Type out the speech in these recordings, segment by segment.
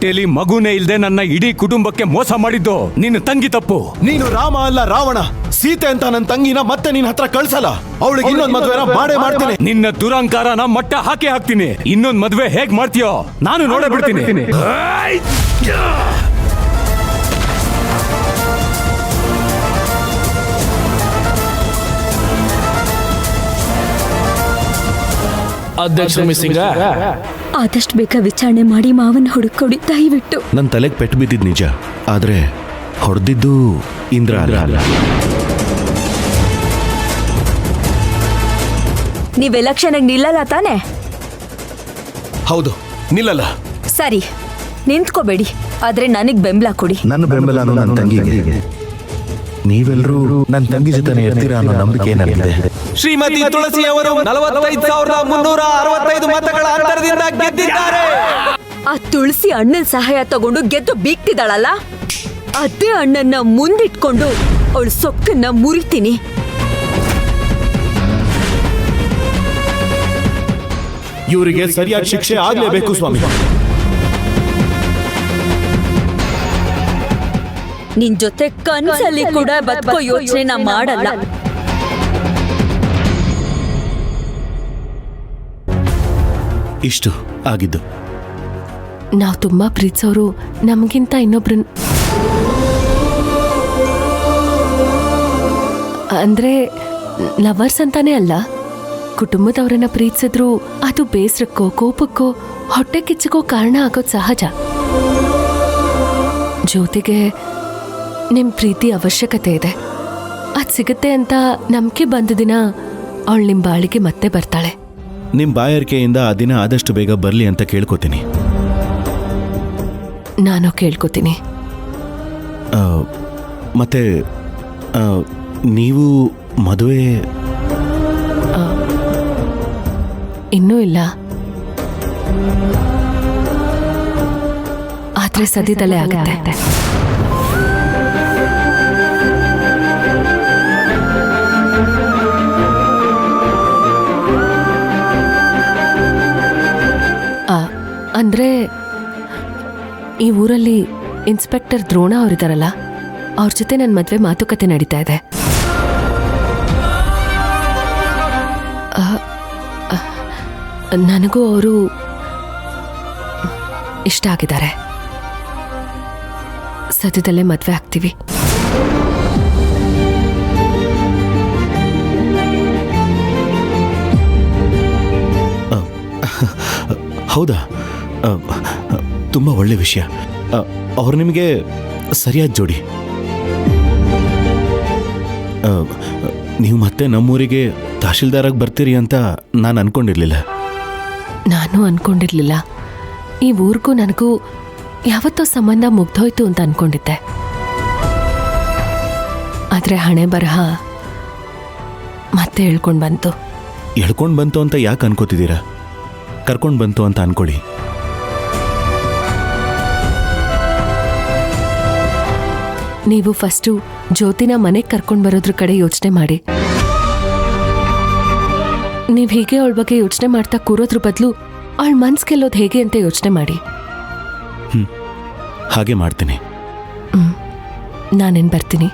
ಹೊಟ್ಟೆಲಿ ಮಗುನೇ ಇಲ್ದೆ ನನ್ನ ಇಡೀ ಕುಟುಂಬಕ್ಕೆ ಮೋಸ ಮಾಡಿದ್ದು ನಿನ್ನ ತಂಗಿ ತಪ್ಪು. ನೀನು ರಾಮ ಅಲ್ಲ ರಾವಣ. ಸೀತೆ ಅಂತ ನನ್ನ ತಂಗಿನ ಮತ್ತೆ ನಿನ್ನ ಹತ್ರ ಕಳ್ಸಲ್ಲ. ಅವಳಿಗೆ ಇನ್ನೊಂದ್ ಮದ್ವೆನ ಮಾಡೇ ಮಾಡ್ತೀನಿ. ನಿನ್ನ ದುರಂಕಾರನ ಮಟ್ಟ ಹಾಕ್ತೀನಿ. ಇನ್ನೊಂದ್ ಮದ್ವೆ ಹೇಗ್ ಮಾಡ್ತೀಯೋ ನಾನು ನೋಡೇ ಬಿಡ್ತೀನಿ. ಅಧ್ಯಕ್ಷ ಮಿಸ್ಸಿಂಗ ಆದಷ್ಟು ಬೇಗ ವಿಚಾರಣೆ ಮಾಡಿ ಮಾವನ ಹುಡುಕೊಡಿ ದಯವಿಟ್ಟು. ನನ್ನ ತಲೆಗೆ ಪೆಟ್ಟು ಬಿದ್ದಿದ್ ನಿಜ, ಆದ್ರೆ ಹೊಡೆದಿದ್ದು ಇಂದ್ರ ಅಲ್ಲ. ನೀವ್ ಎಲೆಕ್ಷನ್ಗೆ ನಿಲ್ಲಲ್ಲ ತಾನೆ? ಹೌದು, ನಿಲ್ಲಲ್ಲ. ಸರಿ, ನಿಂತ್ಕೋಬೇಡಿ, ಆದ್ರೆ ನನಗ್ ಬೆಂಬಲ ಕೊಡಿ. ನನ್ನ ಬೆಂಬಲ ನನ್ನ ತಂಗಿಗೆ. ನೀವೆಲ್ಲರೂ ನನ್ನ ತಂಗಿ ಜೊತೆ ಇರ್ತೀರಾ ಅನ್ನೋ ನಂಬಿಕೆ ನನಗಿದೆ. ಶ್ರೀಮತಿ ತುಳಸಿ ಅವರು 45,365 ಮತಗಳ ಅಂತರದಿಂದ ಗೆದ್ದಿದ್ದಾರೆ. ಆ ತುಳಸಿ ಅಣ್ಣನ ಸಹಾಯ ತಗೊಂಡು ಗೆದ್ದು ಬೀಗ್ತಿದ್ದಾಳಲ್ಲ, ಅದೇ ಅಣ್ಣನ್ನ ಮುಂದಿಟ್ಕೊಂಡು ಅವಳ ಸೊಕ್ಕನ್ನ ಮುರಿತೀನಿ. ಇವರಿಗೆ ಸರಿಯಾದ ಶಿಕ್ಷೆ ಆಗ್ಲೇಬೇಕು ಸ್ವಾಮಿ. ನಿನ್ ಜೊತೆ ಕನ್ಸಲ್ಲಿ ಕೂಡ ಬದುಕೋ ಯೋಚನೆ ಮಾಡಲ್ಲ. ಇಷ್ಟು ಆಗಿದ್ದು. ನಾವು ತುಂಬಾ ಪ್ರೀತಿಸೋರು ನಮಗಿಂತ ಇನ್ನೊಬ್ರನ್ನ, ಅಂದ್ರೆ ಲವರ್ಸ್ ಅಂತಾನೆ ಅಲ್ಲ, ಕುಟುಂಬದವರನ್ನ ಪ್ರೀತಿಸಿದ್ರು ಅದು ಬೇಸರಕ್ಕೋ ಕೋಪಕ್ಕೋ ಹೊಟ್ಟೆ ಕಿಚ್ಚಕ್ಕೋ ಕಾರಣ ಆಗೋದು ಸಹಜ. ಜೊತೆಗೆ ನಿಮ್ ಪ್ರೀತಿ ಅವಶ್ಯಕತೆ ಇದೆ. ಅದ್ ಸಿಗುತ್ತೆ ಅಂತ ನಂಬಿಕೆ ಬಂದ ದಿನ ಅವಳು ನಿಮ್ ಬಾಳಿಗೆ ಮತ್ತೆ ಬರ್ತಾಳೆ. ನಿಮ್ ಬಾಯಾರಿಕೆಯಿಂದ ಆ ದಿನ ಆದಷ್ಟು ಬೇಗ ಬರ್ಲಿ ಅಂತ ಕೇಳ್ಕೊತೀನಿ. ನಾನು ಕೇಳ್ಕೊತೀನಿ. ಮತ್ತೆ ನೀವು ಮದುವೆ ಇನ್ನೂ ಇಲ್ಲ, ಆದ್ರೆ ಸದ್ಯದಲ್ಲೇ ಆಗುತ್ತೆ. ಅಂದ್ರೆ ಈ ಊರಲ್ಲಿ ಇನ್ಸ್ಪೆಕ್ಟರ್ ದ್ರೋಣ ಅವರಿದಾರಲ್ಲ, ಅವ್ರ ಜೊತೆ ನನ್ನ ಮದ್ವೆ ಮಾತುಕತೆ ನಡೀತಾ ಇದೆ. ನನಗೂ ಅವರು ಇಷ್ಟ ಆಗಿದ್ದಾರೆ. ಸದ್ಯದಲ್ಲೇ ಮದ್ವೆ ಆಗ್ತೀವಿ. ಹೌದಾ? ತುಂಬ ಒಳ್ಳೆ ವಿಷಯ. ಅವ್ರು ನಿಮಗೆ ಸರಿಯಾದ ಜೋಡಿ. ನೀವು ಮತ್ತೆ ನಮ್ಮೂರಿಗೆ ತಹಶೀಲ್ದಾರಾಗಿ ಬರ್ತೀರಿ ಅಂತ ನಾನು ಅನ್ಕೊಂಡಿರ್ಲಿಲ್ಲ. ನಾನು ಅನ್ಕೊಂಡಿರ್ಲಿಲ್ಲ. ಈ ಊರಿಗೂ ನನಗೂ ಯಾವತ್ತೋ ಸಂಬಂಧ ಮುಗ್ದೋಯ್ತು ಅಂತ ಅನ್ಕೊಂಡಿದ್ದೆ. ಆದ್ರೆ ಹಣೆ ಬರಹ ಮತ್ತೆ ಹೇಳ್ಕೊಂಡು ಬಂತು. ಹೇಳ್ಕೊಂಡು ಬಂತು ಅಂತ ಯಾಕೆ ಅನ್ಕೋತಿದ್ದೀರಾ? ಕರ್ಕೊಂಡು ಬಂತು ಅಂತ ಅನ್ಕೊಳ್ಳಿ. ನೀವು ಫಸ್ಟು ಜ್ಯೋತಿನ ಮನೆಗೆ ಕರ್ಕೊಂಡು ಬರೋದ್ರ ಕಡೆ ಯೋಚನೆ ಮಾಡಿ. ನೀವು ಹೀಗೆ ಅವಳ ಬಗ್ಗೆ ಯೋಚನೆ ಮಾಡ್ತಾ ಕೂರೋದ್ರ ಬದಲು ಅವಳ ಮನ್ಸು ಗೆಲ್ಲೋದು ಹೇಗೆ ಅಂತ ಯೋಚನೆ ಮಾಡಿ. ಹಾಗೆ ಮಾಡ್ತೀನಿ. ನಾನೇನು ಬರ್ತೀನಿ.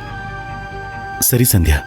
ಸರಿ ಸಂಧ್ಯಾ.